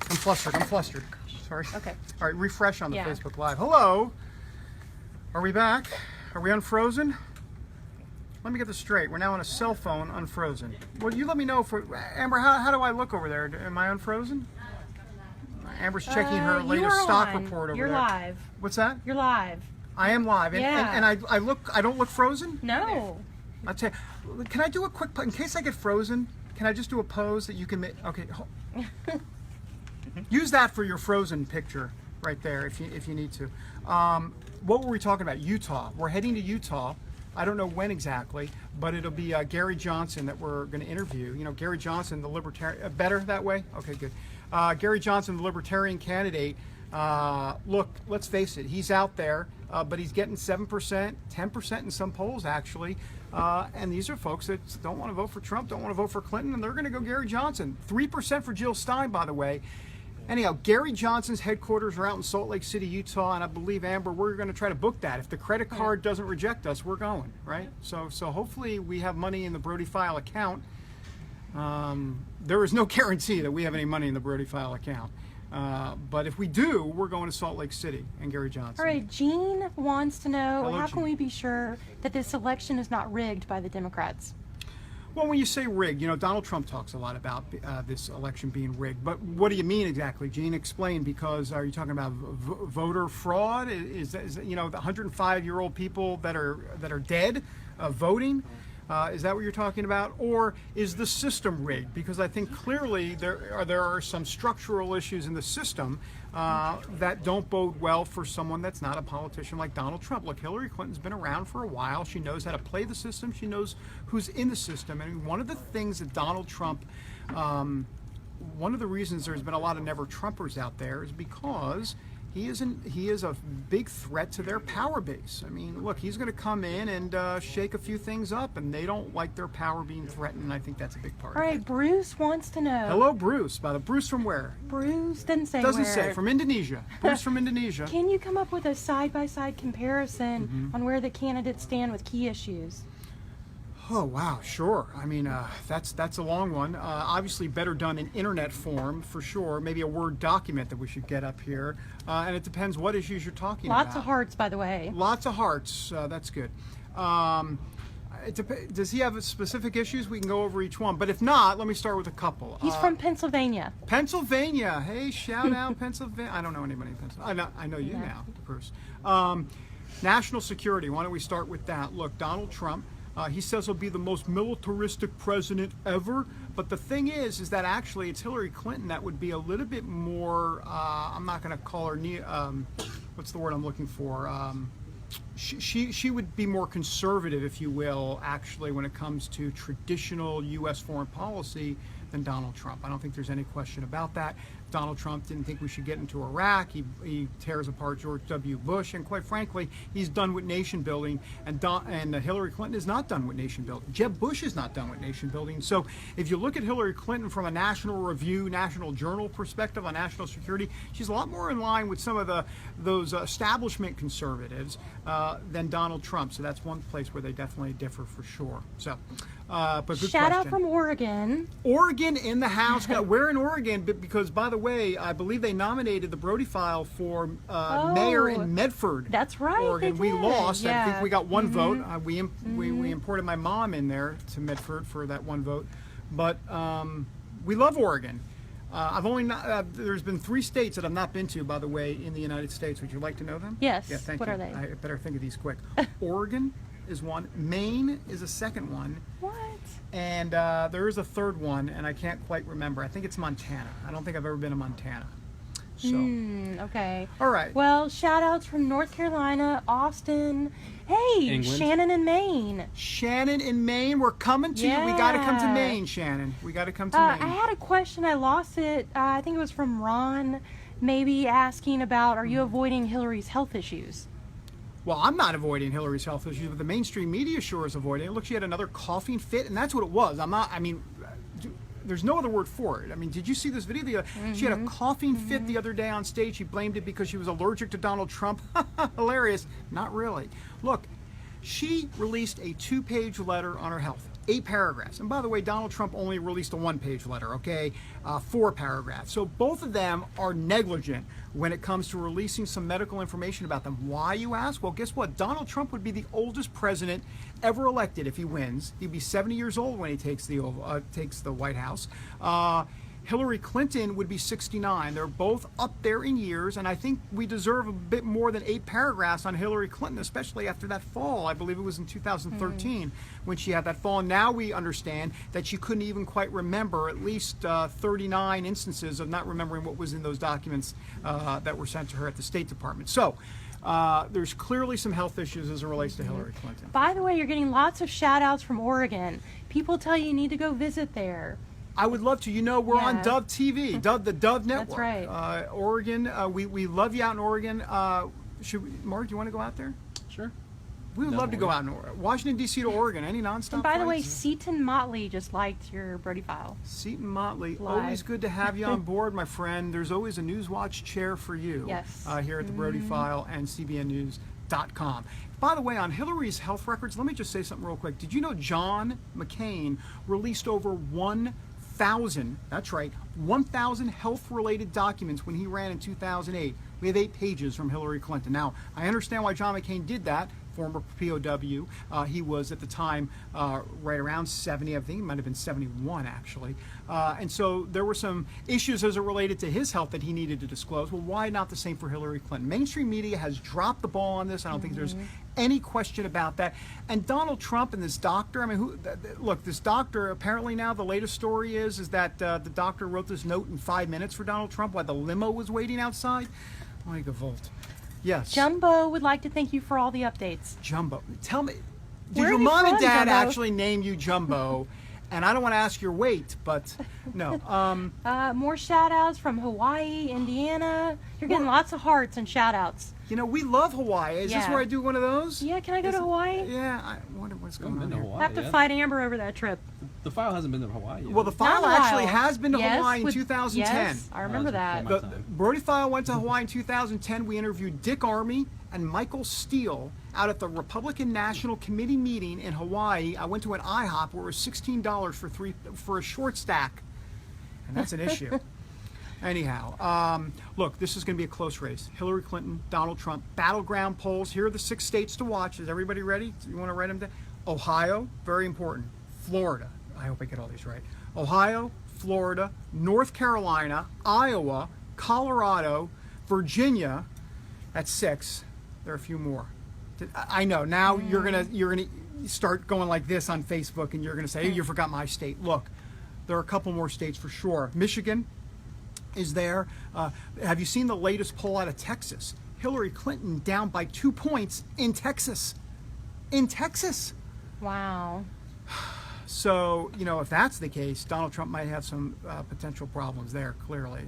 I'm flustered. Sorry. Okay. All right, refresh on the Facebook Live. Hello. Are we back? Are we unfrozen? Let me get this straight. We're now on a cell phone, unfrozen. Well, you let me know if Amber. How do I look over there? Am I unfrozen? Amber's checking her latest stock report over You're there. You're live. What's that? You're live. I am live, and I don't look frozen. No. I'll tell you. Can I do a quick in case I get frozen? Can I just do a pose that you can make? Okay. Use that for your frozen picture right there, if you need to. What were we talking about? Utah. We're heading to Utah. I don't know when exactly, but it'll be Gary Johnson that we're going to interview. You know, Gary Johnson, the libertarian. Better that way? Okay, good. Gary Johnson, the libertarian candidate. Look, let's face it, he's out there, but he's getting 7%, 10% in some polls, actually. And these are folks that don't want to vote for Trump, don't want to vote for Clinton, and they're going to go Gary Johnson. 3% for Jill Stein, by the way. Anyhow, Gary Johnson's headquarters are out in Salt Lake City, Utah, and I believe, Amber, we're going to try to book that. If the credit card doesn't reject us, we're going, right? So hopefully we have money in the Brody File account. There is no guarantee that we have any money in the Brody File account. But if we do, we're going to Salt Lake City and Gary Johnson. All right, Jean wants to know, Hello, how Jean. can we be sure that this election is not rigged by the Democrats? Well, when you say rigged, you know, Donald Trump talks a lot about this election being rigged. But what do you mean exactly, Gene? Explain, because are you talking about voter fraud? Is you know, the 105-year-old people that are dead voting? Is that what you're talking about? Or is the system rigged? Because I think clearly there are some structural issues in the system that don't bode well for someone that's not a politician like Donald Trump. Look, Hillary Clinton's been around for a while. She knows how to play the system. She knows who's in the system. And one of the things that Donald Trump, one of the reasons there's been a lot of never Trumpers out there is because he is a big threat to their power base. I mean, look, he's going to come in and shake a few things up, and they don't like their power being threatened, and I think that's a big part All of it. right, Bruce wants to know. Hello, Bruce. Bruce from where? Bruce didn't say Doesn't where. say. From Indonesia. Bruce from Indonesia. Can you come up with a side-by-side comparison on where the candidates stand with key issues? Oh, wow, sure. I mean, that's a long one. Obviously better done in internet form, for sure. Maybe a Word document that we should get up here. And it depends what issues you're talking about. Lots of hearts, by the way. Lots of hearts. That's good. Does he have specific issues? We can go over each one. But if not, let me start with a couple. He's from Pennsylvania. Pennsylvania. Hey, shout out Pennsylvania. I don't know anybody in Pennsylvania. I know you now, Bruce. National security. Why don't we start with that? Look, Donald Trump. He says he'll be the most militaristic president ever. But the thing is that actually it's Hillary Clinton that would be a little bit more, I'm not going to call her, what's the word I'm looking for? She would be more conservative, if you will, actually, when it comes to traditional U.S. foreign policy than Donald Trump. I don't think there's any question about that. Donald Trump didn't think we should get into Iraq. He tears apart George W. Bush, and quite frankly, he's done with nation building. And Hillary Clinton is not done with nation building. Jeb Bush is not done with nation building. So if you look at Hillary Clinton from a National Review, National Journal perspective on national security, she's a lot more in line with some of those establishment conservatives than Donald Trump. So that's one place where they definitely differ for sure. So, but good Shout out question. from Oregon. Oregon in the house. We're in Oregon, because by the way, I believe they nominated the Brody File for mayor in Medford. That's right, Oregon. they We did. lost. I think Yeah. we got one vote. We imported my mom in there to Medford for that one vote. But we love Oregon. I've only not. There's been 3 states that I've not been to, by the way, in the United States. Would you like to know them? Yes. Yeah, thank What you. are they? I better think of these quick. Oregon is one. Maine is a second one. What? And there is a third one, and I can't quite remember. I think it's Montana. I don't think I've ever been to Montana. So, Okay. all right. Well, shout outs from North Carolina, Austin. Hey, England. Shannon in Maine. Shannon in Maine, we're coming to you. We got to come to Yeah. Maine, Shannon. We got to come to I Maine. had a question. I lost it. I think it was from Ron, maybe asking about, are you avoiding Hillary's health issues? Well, I'm not avoiding Hillary's health issues, but the mainstream media sure is avoiding it. Look, she had another coughing fit, and that's what it was. There's no other word for it. I mean, did you see this video? She had a coughing fit the other day on stage. She blamed it because she was allergic to Donald Trump. Hilarious. Not really. Look, she released a 2-page letter on her health. 8 paragraphs. And by the way, Donald Trump only released a one-page letter, okay? 4 paragraphs. So both of them are negligent when it comes to releasing some medical information about them. Why, you ask? Well, guess what? Donald Trump would be the oldest president ever elected if he wins. He'd be 70 years old when he takes the White House. Hillary Clinton would be 69. They're both up there in years, and I think we deserve a bit more than 8 paragraphs on Hillary Clinton, especially after that fall. I believe it was in 2013 when she had that fall. And now we understand that she couldn't even quite remember at least 39 instances of not remembering what was in those documents that were sent to her at the State Department. So there's clearly some health issues as it relates to Hillary Clinton. By the way, you're getting lots of shout outs from Oregon. People tell you need to go visit there. I would love to. You know, we're on Dove TV, the Dove Network. That's right. Oregon, we love you out in Oregon. Mark, do you want to go out there? Sure. We would love to go out in Oregon. Washington, D.C. to Oregon. Any nonstop And by the way, flights? Seton Motley just liked your Brody File. Seton Motley, Live. always good to have you on board, my friend. There's always a Newswatch chair for you. Yes. Here at the Brody File and CBNnews.com. By the way, on Hillary's health records, let me just say something real quick. Did you know John McCain released over 1,000, that's right, 1,000 health-related documents when he ran in 2008. We have 8 pages from Hillary Clinton. Now, I understand why John McCain did that, former POW. He was at the time right around 70, I think he might have been 71 actually. And so there were some issues as it related to his health that he needed to disclose. Well, why not the same for Hillary Clinton? Mainstream media has dropped the ball on this. I don't think there's any question about that. And Donald Trump and this doctor, I mean, look, this doctor, apparently now the latest story is that the doctor wrote this note in 5 minutes for Donald Trump while the limo was waiting outside. My Gavolt. Yes. Jumbo would like to thank you for all the updates. Jumbo. Tell me, did Where your are you mom and from, dad Jumbo? actually name you Jumbo? And I don't want to ask your weight, but no. More shout outs from Hawaii, Indiana. You're getting lots of hearts and shout outs. You know, we love Hawaii. Is this Yeah. where I do one of those? Yeah, can I go to Hawaii? Yeah, I wonder what's I haven't going on been to here. Hawaii I have to yet. fight Amber over that trip. The file hasn't been to Hawaii yet. Well, the file Not a actually while. has been to Yes, Hawaii in with- 2010. Yes, I remember that. My The time. Brody File went to Hawaii in 2010. We interviewed Dick Armey and Michael Steele out at the Republican National Committee meeting in Hawaii. I went to an IHOP where it was $16 for a short stack, and that's an issue. Anyhow, look, this is going to be a close race. Hillary Clinton, Donald Trump, battleground polls. Here are the 6 states to watch. Is everybody ready? You want to write them down? Ohio, very important. Florida. I hope I get all these right. Ohio, Florida, North Carolina, Iowa, Colorado, Virginia. That's 6. There are a few more. I know. Now you're gonna start going like this on Facebook, and you're gonna say, hey, you forgot my state. Look, there are a couple more states for sure. Michigan is there. Have you seen the latest poll out of Texas? Hillary Clinton down by 2 points in Texas. In Texas. Wow. So, you know, if that's the case, Donald Trump might have some potential problems there, clearly.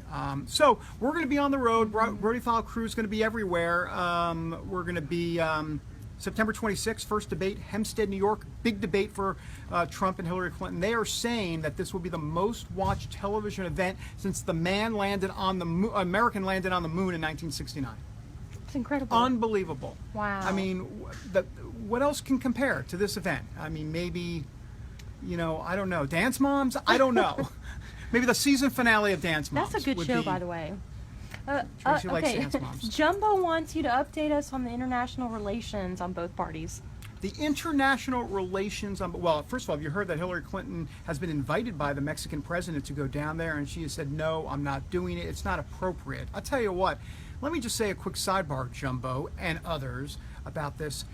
So we're going to be on the road. Brody File crew is going to be everywhere. We're going to be September 26th, first debate, Hempstead, New York. Big debate for Trump and Hillary Clinton. They are saying that this will be the most watched television event since the man landed on the American landed on the moon in 1969. It's incredible. Unbelievable. Wow. I mean, what else can compare to this event? I mean, maybe, you know, I don't know. Dance Moms? I don't know. Maybe the season finale of Dance Moms. That's a good would show, be- by the way. Tracy likes Okay, Dance Moms. Jumbo wants you to update us on the international relations on both parties. The international relations, well, first of all, have you heard that Hillary Clinton has been invited by the Mexican president to go down there, and she has said, no, I'm not doing it. It's not appropriate. I'll tell you what, let me just say a quick sidebar, Jumbo, and others about this.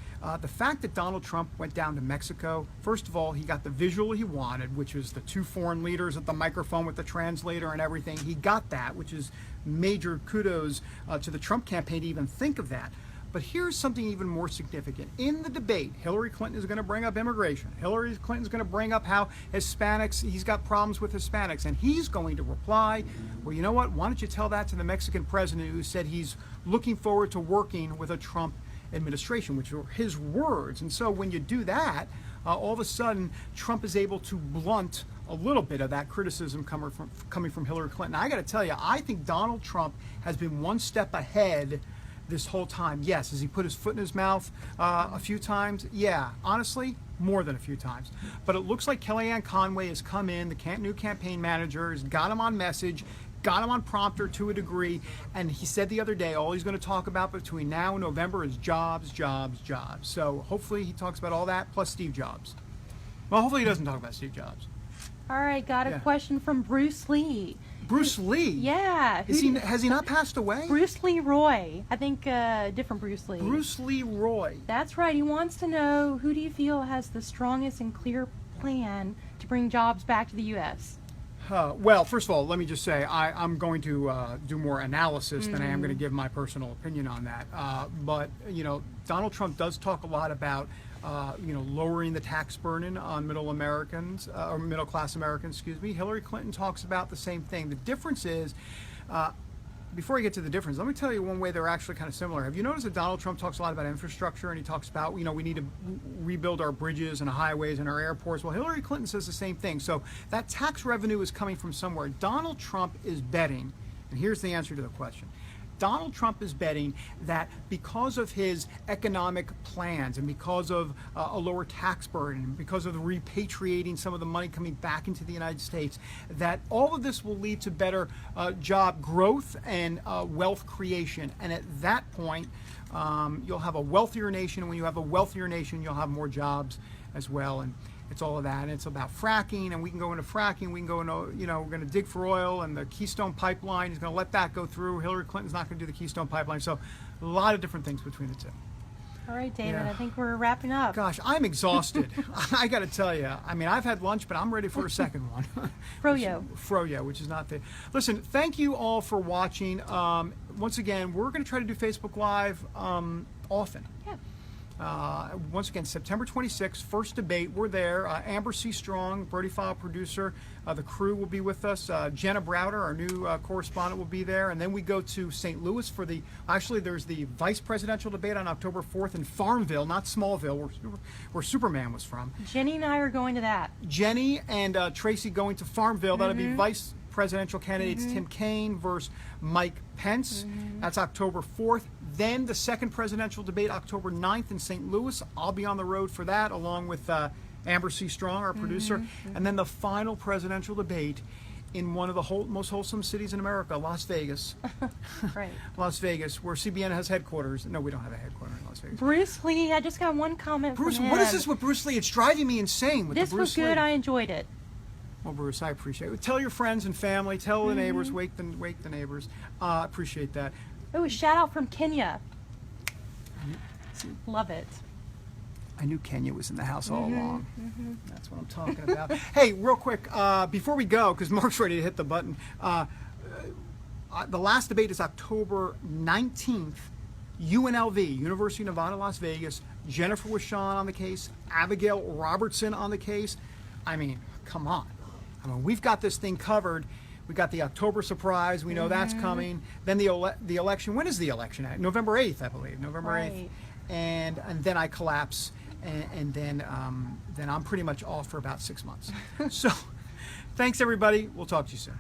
The fact that Donald Trump went down to Mexico, first of all, he got the visual he wanted, which was the 2 foreign leaders at the microphone with the translator and everything. He got that, which is major kudos to the Trump campaign to even think of that. But here's something even more significant. In the debate, Hillary Clinton is going to bring up immigration. Hillary Clinton is going to bring up how Hispanics, he's got problems with Hispanics. And he's going to reply, well, you know what? Why don't you tell that to the Mexican president who said he's looking forward to working with a Trump administration, which were his words. And so when you do that, all of a sudden, Trump is able to blunt a little bit of that criticism coming from Hillary Clinton. I got to tell you, I think Donald Trump has been one step ahead this whole time. Yes, has he put his foot in his mouth a few times? Yeah, honestly, more than a few times. But it looks like Kellyanne Conway has come in, the new campaign manager, has got him on message, got him on prompter to a degree, and he said the other day all he's going to talk about between now and November is jobs, jobs, jobs. So hopefully he talks about all that, plus Steve Jobs. Well, hopefully he doesn't talk about Steve Jobs. All right, got a Yeah. question from Bruce Lee. Bruce Lee? Yeah. Has he not passed away? Bruce Leroy. I think different Bruce Lee. Bruce Leroy. That's right. He wants to know, who do you feel has the strongest and clear plan to bring jobs back to the U.S.? Well, first of all, let me just say I'm going to do more analysis than I am going to give my personal opinion on that. But Donald Trump does talk a lot about lowering the tax burden on middle Americans or middle class Americans. Excuse me. Hillary Clinton talks about the same thing. The difference is. Before I get to the difference, let me tell you one way they're actually kind of similar. Have you noticed that Donald Trump talks a lot about infrastructure, and he talks about, we need to rebuild our bridges and highways and our airports? Well, Hillary Clinton says the same thing. So that tax revenue is coming from somewhere. Donald Trump is betting, and here's the answer to the question. Donald Trump is betting that because of his economic plans and because of a lower tax burden and because of the repatriating some of the money coming back into the United States, that all of this will lead to better job growth and wealth creation. And at that point, you'll have a wealthier nation. And when you have a wealthier nation, you'll have more jobs as well. And it's all of that. And it's about fracking, and we can go into fracking. We can go into, we're going to dig for oil, and the Keystone Pipeline is going to let that go through. Hillary Clinton's not going to do the Keystone Pipeline. So a lot of different things between the two. All right, David, Yeah. I think we're wrapping up. Gosh, I'm exhausted. I got to tell you. I mean, I've had lunch, but I'm ready for a second one. Froyo. Froyo, which is not the. Listen, thank you all for watching. Once again, we're going to try to do Facebook Live often. Yeah. Once again, September 26th, first debate. We're there. Amber C. Strong, Brody File producer. The crew will be with us. Jenna Browder, our new correspondent, will be there. And then we go to St. Louis for there's the vice presidential debate on October 4th in Farmville, not Smallville, where Superman was from. Jenny and I are going to that. Jenny and Tracy going to Farmville. That'll be vice presidential candidates Tim Kaine versus Mike Pence. That's October 4th. Then the second presidential debate, October 9th in St. Louis. I'll be on the road for that, along with Amber C. Strong, our producer. And then the final presidential debate in one of the most wholesome cities in America, Las Vegas. Right. Las Vegas, where CBN has headquarters. No, we don't have a headquarters in Las Vegas. Bruce Lee, I just got one comment Bruce, from him. what is this with Bruce Lee? It's driving me insane with This the Bruce was good. Lee. I enjoyed it. Well, Bruce, I appreciate it. Tell your friends and family. Tell the neighbors. Wake the neighbors. Appreciate that. Oh, a shout out from Kenya. Love it. I knew Kenya was in the house all along. That's what I'm talking about. Hey, real quick, before we go, because Mark's ready to hit the button, the last debate is October 19th, UNLV, University of Nevada, Las Vegas. Jennifer Wishon on the case, Abigail Robertson on the case. I mean, come on. I mean, we've got this thing covered. We got the October surprise. We know that's coming. Then the election. When is the election at? November 8th, I believe. November 8th. And then I collapse, and then I'm pretty much off for about 6 months. So, thanks everybody. We'll talk to you soon.